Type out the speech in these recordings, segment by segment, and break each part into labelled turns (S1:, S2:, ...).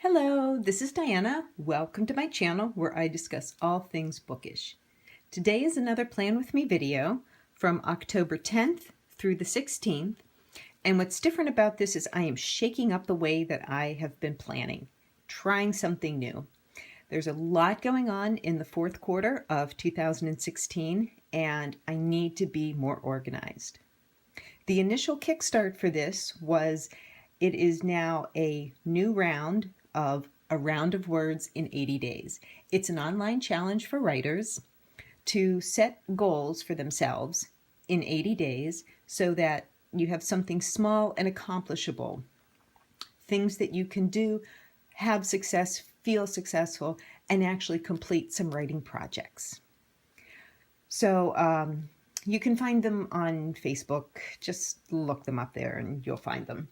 S1: Hello, this is Diana. Welcome to my channel where I discuss all things bookish. Today is another Plan With Me video from October 10th through the 16th. And what's different about this is I am shaking up the way that I have been planning, trying something new. There's a lot going on in the fourth quarter of 2016, and I need to be more organized. The initial kickstart for this was it is now a new round of A Round of Words in 80 Days. It's an online challenge for writers to set goals for themselves in 80 days so that you have something small and accomplishable, things that you can do, have success, feel successful, and actually complete some writing projects. So you can find them on Facebook. Just look them up there and you'll find them.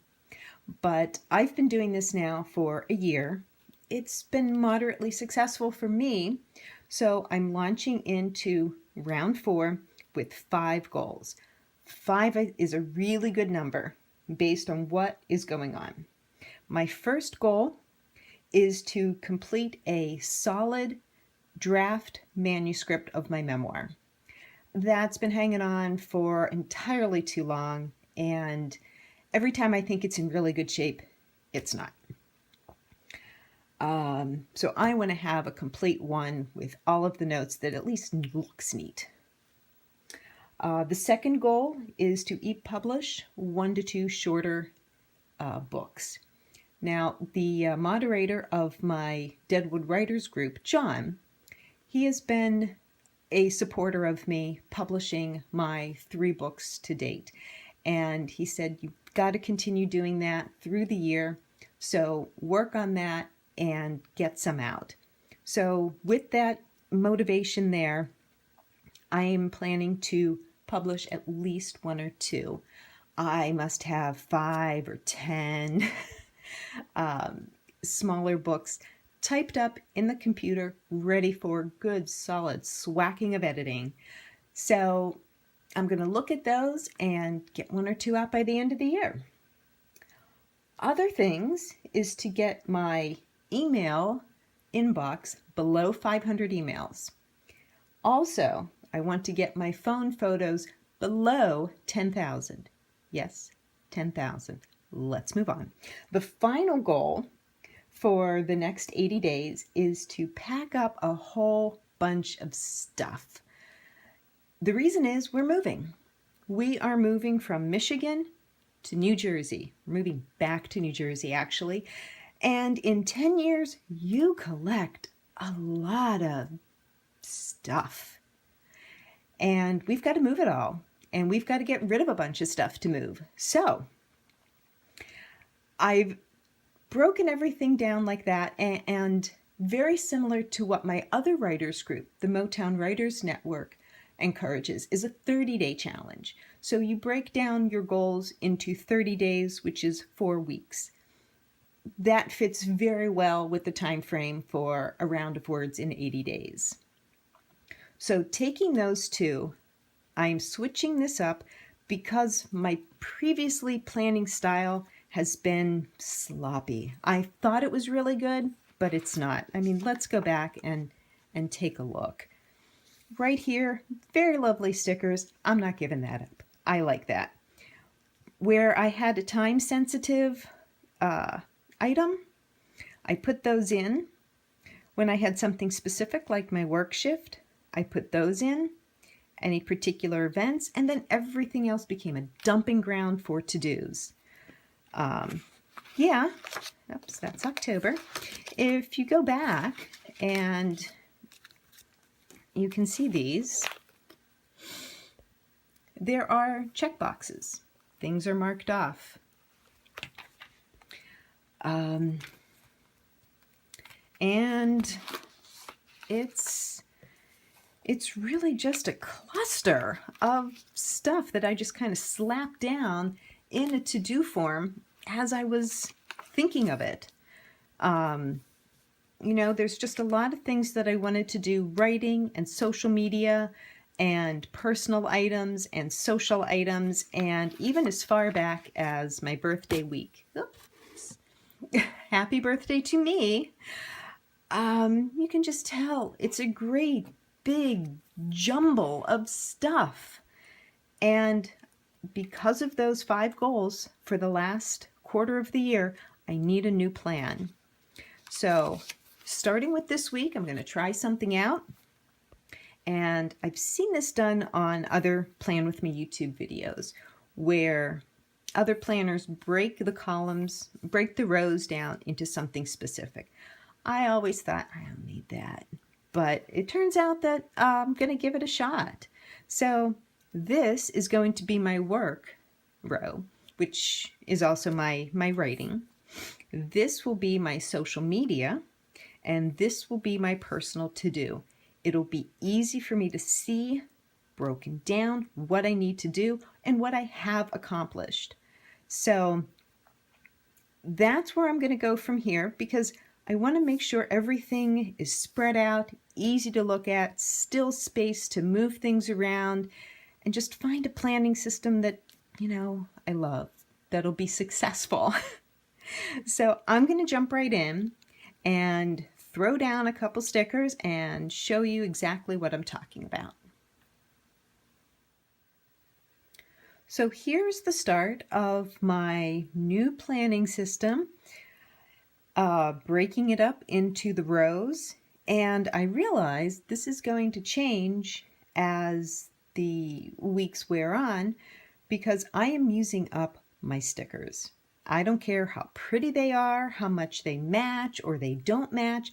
S1: But I've been doing this now for a year. It's been moderately successful for me, so I'm launching into round 4 with 5 goals. 5 is a really good number based on what is going on. My first goal is to complete a solid draft manuscript of my memoir. That's been hanging on for entirely too long, and every time I think it's in really good shape, it's not. So I want to have a complete one with all of the notes that at least looks neat. The second goal is to publish 1 to 2 shorter books. Now, the moderator of my Deadwood Writers group, John, he has been a supporter of me publishing my 3 books to date. And he said, you've got to continue doing that through the year. So work on that and get some out. So with that motivation there, I am planning to publish at least 1 or 2. I must have 5 or 10 smaller books typed up in the computer, ready for good, solid swacking of editing. So I'm going to look at those and get 1 or 2 out by the end of the year. Other things is to get my email inbox below 500 emails. Also, I want to get my phone photos below 10,000. Yes, 10,000. Let's move on. The final goal for the next 80 days is to pack up a whole bunch of stuff. The reason is we're moving. We are moving from Michigan to New Jersey. We're moving back to New Jersey, actually. And in 10 years, you collect a lot of stuff. And we've got to move it all. And we've got to get rid of a bunch of stuff to move. So I've broken everything down like that, and very similar to what my other writers group, the Motown Writers Network, encourages, is a 30-day challenge. So you break down your goals into 30 days, which is 4 weeks. That fits very well with the time frame for A Round of Words in 80 days. So taking those two, I'm switching this up because my previously planning style has been sloppy. I thought it was really good, but it's not. I mean, let's go back and take a look. Right here, very lovely stickers. I'm not giving that up. I like that. Where I had a time-sensitive item, I put those in. When I had something specific like my work shift, I put those in, any particular events, and then everything else became a dumping ground for to-dos. Yeah, oops, that's October. If you go back and you can see these, there are check boxes. Things are marked off. And it's really just a cluster of stuff that I just kind of slapped down in a to-do form as I was thinking of it. You know, there's just a lot of things that I wanted to do, writing and social media and personal items and social items, and even as far back as my birthday week. Oops. Happy birthday to me. You can just tell it's a great big jumble of stuff. And because of those 5 goals for the last quarter of the year, I need a new plan. So starting with this week, I'm going to try something out. And I've seen this done on other Plan With Me YouTube videos where other planners break the columns, break the rows down into something specific. I always thought, I don't need that. But it turns out that I'm going to give it a shot. So this is going to be my work row, which is also my writing. This will be my social media, and this will be my personal to-do. It'll be easy for me to see, broken down, what I need to do and what I have accomplished. So that's where I'm going to go from here, because I want to make sure everything is spread out, easy to look at, still space to move things around, and just find a planning system that, I love, that'll be successful. So I'm going to jump right in and throw down a couple stickers and show you exactly what I'm talking about. So here's the start of my new planning system, breaking it up into the rows. And I realized this is going to change as the weeks wear on because I am using up my stickers. I don't care how pretty they are, how much they match or they don't match.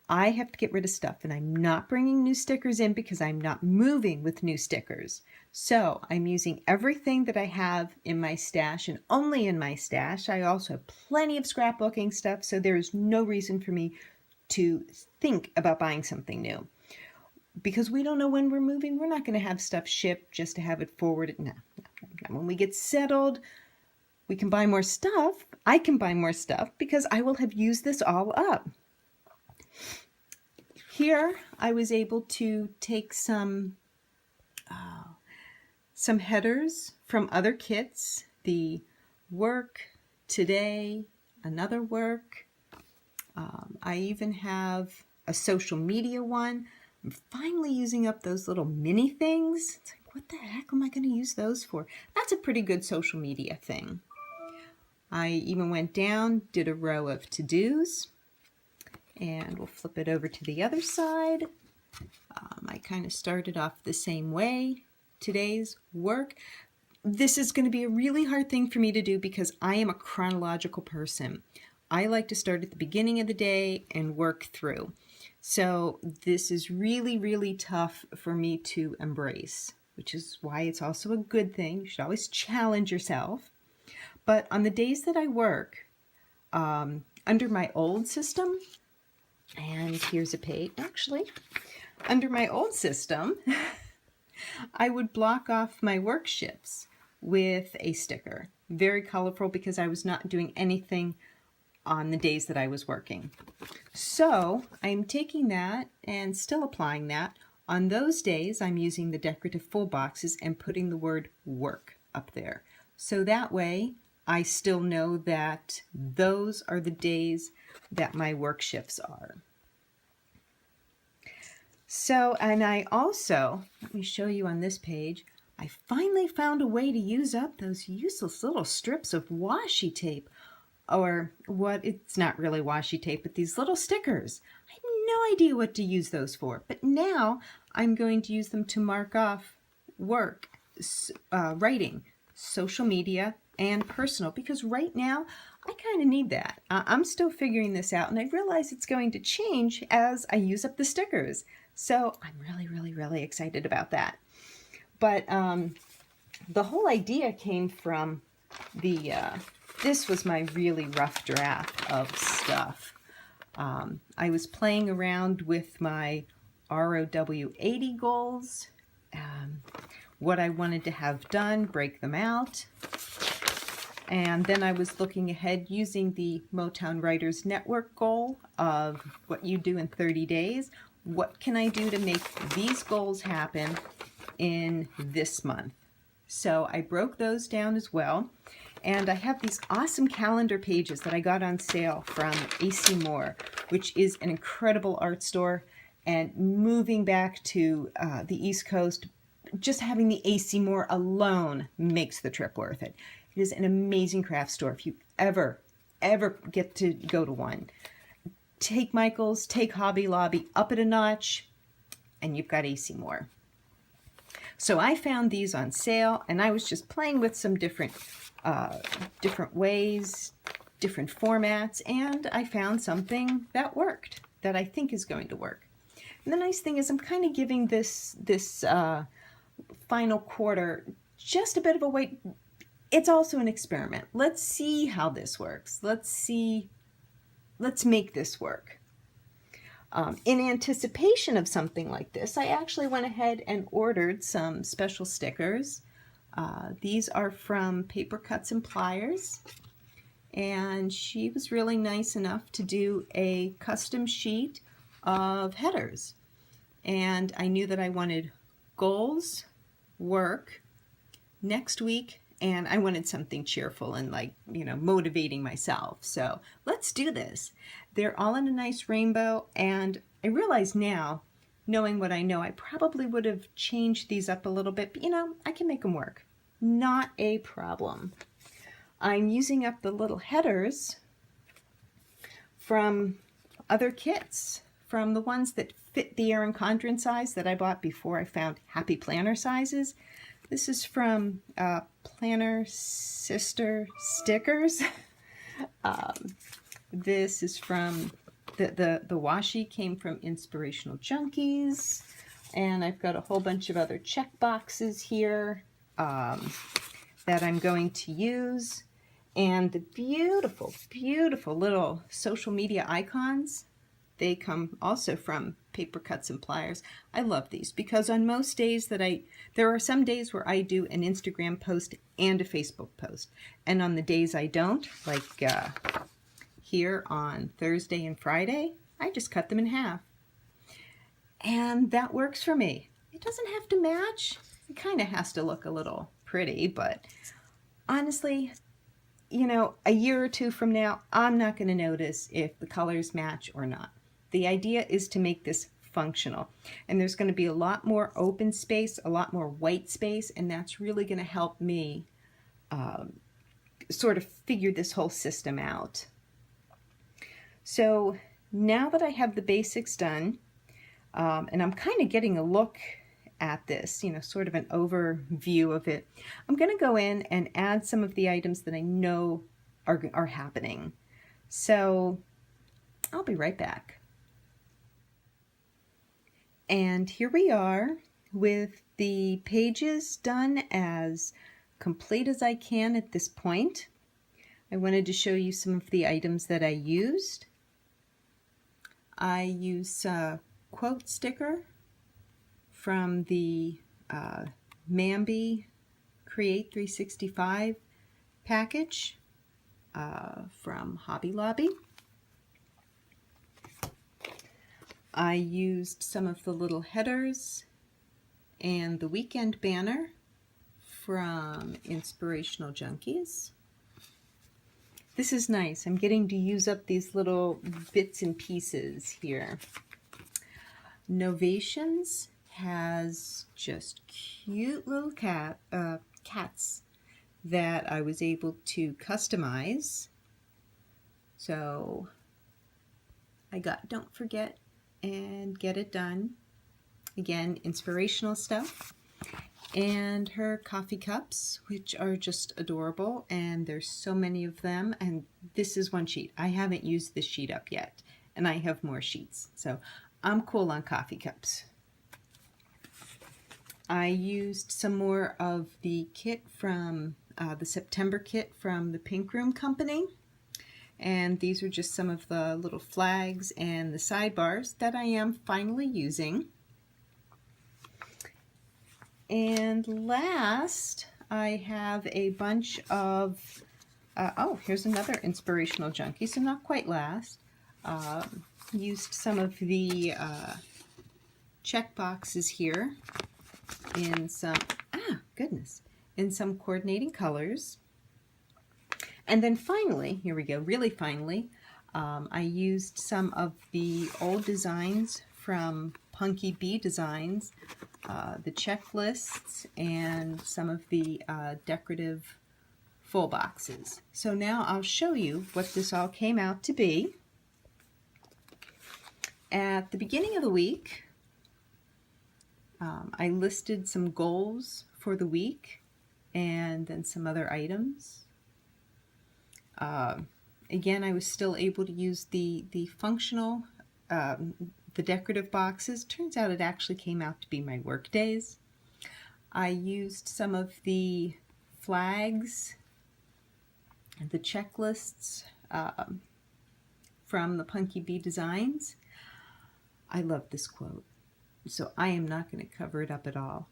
S1: I have to get rid of stuff, and I'm not bringing new stickers in because I'm not moving with new stickers. So I'm using everything that I have in my stash and only in my stash. I also have plenty of scrapbooking stuff, so there is no reason for me to think about buying something new. Because we don't know when we're moving, we're not going to have stuff shipped just to have it forwarded. No. When we get settled, we can buy more stuff. I can buy more stuff because I will have used this all up. Here, I was able to take some headers from other kits. The work, today, another work. I even have a social media one. I'm finally using up those little mini things. It's like, what the heck am I going to use those for? That's a pretty good social media thing. I even went down, did a row of to-dos, and we'll flip it over to the other side. I kind of started off the same way. Today's work. This is going to be a really hard thing for me to do because I am a chronological person. I like to start at the beginning of the day and work through. So this is really, really tough for me to embrace, which is why it's also a good thing. You should always challenge yourself. But on the days that I work, under my old system, and here's a page, actually, under my old system, I would block off my work shifts with a sticker. Very colorful because I was not doing anything on the days that I was working. So I'm taking that and still applying that. On those days, I'm using the decorative full boxes and putting the word work up there. So that way, I still know that those are the days that my work shifts are. So, and I also, let me show you on this page, I finally found a way to use up those useless little strips of washi tape, or what, it's not really washi tape, but these little stickers. I had no idea what to use those for, but now I'm going to use them to mark off work, writing, social media, and personal, because right now I kind of need that. I'm still figuring this out, and I realize it's going to change as I use up the stickers. So I'm really, really, really excited about that. But the whole idea came from this was my really rough draft of stuff. I was playing around with my ROW 80 goals, what I wanted to have done, break them out. And then I was looking ahead using the Motown Writers Network goal of what you do in 30 days. What can I do to make these goals happen in this month? So I broke those down as well. And I have these awesome calendar pages that I got on sale from AC Moore, which is an incredible art store. And moving back to the East Coast, just having the AC Moore alone makes the trip worth it. It is an amazing craft store. If you ever get to go to one, take Michael's, take Hobby Lobby up at a notch, and you've got AC Moore. So I found these on sale, and I was just playing with some different ways, different formats, and I found something that worked, that I think is going to work. And the nice thing is I'm kind of giving this final quarter just a bit of a wait. It's also an experiment. Let's see how this works. Let's make this work. In anticipation of something like this, I actually went ahead and ordered some special stickers. These are from Paper Cuts and Pliers, and she was really nice enough to do a custom sheet of headers. And I knew that I wanted goals, work, next week, and I wanted something cheerful and motivating myself. So let's do this. They're all in a nice rainbow, and I realize now, knowing what I know, I probably would have changed these up a little bit, but I can make them work. Not a problem. I'm using up the little headers from other kits, from the ones that fit the Erin Condren size that I bought before I found Happy Planner sizes. This is from Planner Sister Stickers. This is from the washi came from Inspirational Junkies, and I've got a whole bunch of other check boxes here that I'm going to use, and the beautiful, beautiful little social media icons. They come also from Paper Cuts and Pliers. I love these because on most days there are some days where I do an Instagram post and a Facebook post, and on the days I don't, like here on Thursday and Friday, I just cut them in half. And that works for me. It doesn't have to match. It kind of has to look a little pretty, but honestly, a year or two from now, I'm not going to notice if the colors match or not. The idea is to make this functional. And there's going to be a lot more open space, a lot more white space, and that's really going to help me sort of figure this whole system out. So now that I have the basics done, and I'm kind of getting a look at this, sort of an overview of it, I'm going to go in and add some of the items that I know are happening. So I'll be right back. And here we are with the pages done as complete as I can at this point. I wanted to show you some of the items that I used. I use a quote sticker from the Mambi Create 365 package from Hobby Lobby. I used some of the little headers and the weekend banner from Inspirational Junkies. This is nice. I'm getting to use up these little bits and pieces here. Novations has just cute little cats that I was able to customize. So I got Don't Forget and Get It Done. Again, inspirational stuff. And her coffee cups, which are just adorable, and there's so many of them, and this is one sheet. I haven't used this sheet up yet, and I have more sheets, so I'm cool on coffee cups. I used some more of the kit from the September kit from the Pink Room Company, and these are just some of the little flags and the sidebars that I am finally using. And last, I have a bunch of, here's another Inspirational Junkie, so not quite last. Used some of the check boxes here in some, in some coordinating colors. And then finally, here we go, really finally, I used some of the old designs from Punky Bee Designs, the checklists, and some of the decorative full boxes. So now I'll show you what this all came out to be. At the beginning of the week, I listed some goals for the week and then some other items. Again, I was still able to use the functional, the decorative boxes. Turns out it actually came out to be my work days. I used some of the flags and the checklists from the Punky Bee Designs. I love this quote, so I am not going to cover it up at all.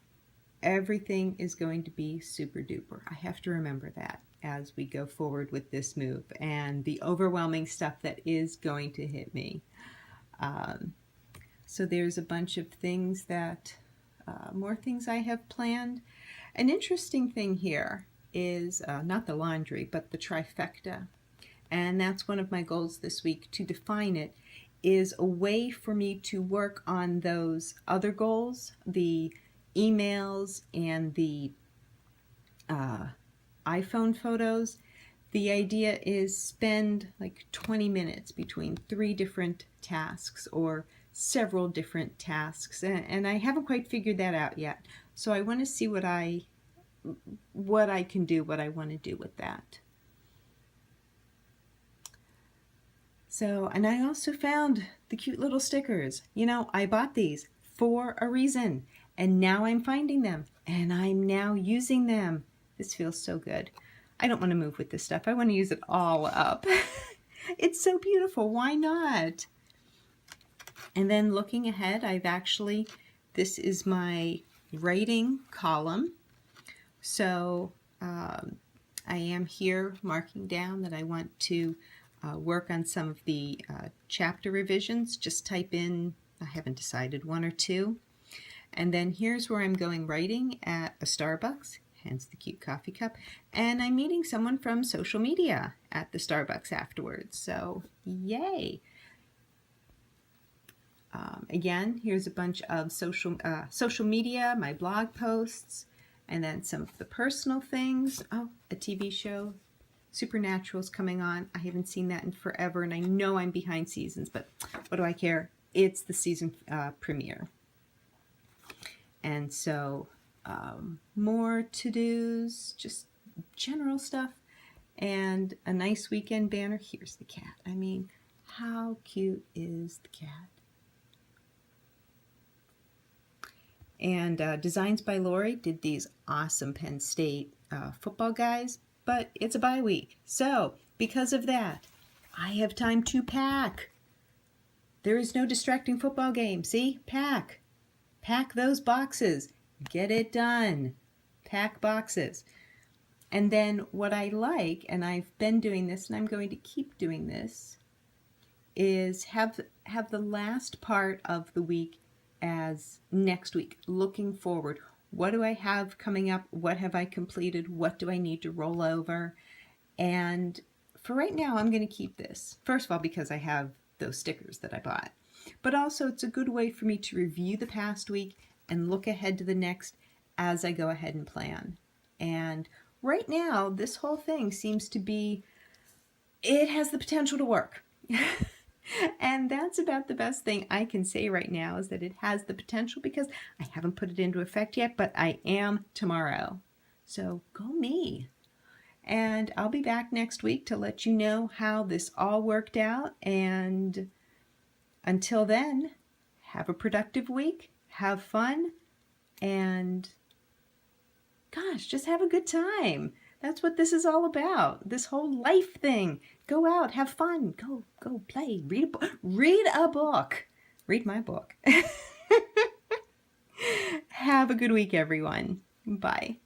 S1: Everything is going to be super duper. I have to remember that as we go forward with this move and the overwhelming stuff that is going to hit me. So there's a bunch of things that, more things I have planned. An interesting thing here is not the laundry, but the trifecta. And that's one of my goals this week, to define it, is a way for me to work on those other goals, the emails and the iPhone photos. The idea is spend like 20 minutes between 3 different tasks or several different tasks, and I haven't quite figured that out yet. So I want to see what I can do, what I want to do with that. So, and I also found the cute little stickers. You know, I bought these for a reason, and now I'm finding them, and I'm now using them. This feels so good. I don't want to move with this stuff. I want to use it all up. It's so beautiful. Why not? And then looking ahead, this is my writing column. So I am here marking down that I want to work on some of the chapter revisions. Just type in, I haven't decided, 1 or 2. And then here's where I'm going writing at a Starbucks, hence the cute coffee cup. And I'm meeting someone from social media at the Starbucks afterwards. So yay. Again, here's a bunch of social media, my blog posts, and then some of the personal things. Oh, a TV show. Supernatural's coming on. I haven't seen that in forever, and I know I'm behind seasons, but what do I care? It's the season premiere. And so more to-dos, just general stuff, and a nice weekend banner. Here's the cat. I mean, how cute is the cat? And Designs by Lori did these awesome Penn State football guys, but it's a bye week. So because of that, I have time to pack. There is no distracting football game. See? Pack. Pack those boxes. Get it done. Pack boxes. And then what I like, and I've been doing this and I'm going to keep doing this, is have the last part of the week as next week, looking forward. What do I have coming up? What have I completed? What do I need to roll over? And for right now, I'm going to keep this. First of all, because I have those stickers that I bought. But also, it's a good way for me to review the past week and look ahead to the next as I go ahead and plan. And right now, this whole thing seems to be, it has the potential to work. And that's about the best thing I can say right now, is that it has the potential, because I haven't put it into effect yet, but I am tomorrow. So go me. And I'll be back next week to let you know how this all worked out. And until then, have a productive week, have fun, and gosh, just have a good time. That's what this is all about, this whole life thing. Go out, have fun, go play, read a book. Read my book. Have a good week, everyone. Bye.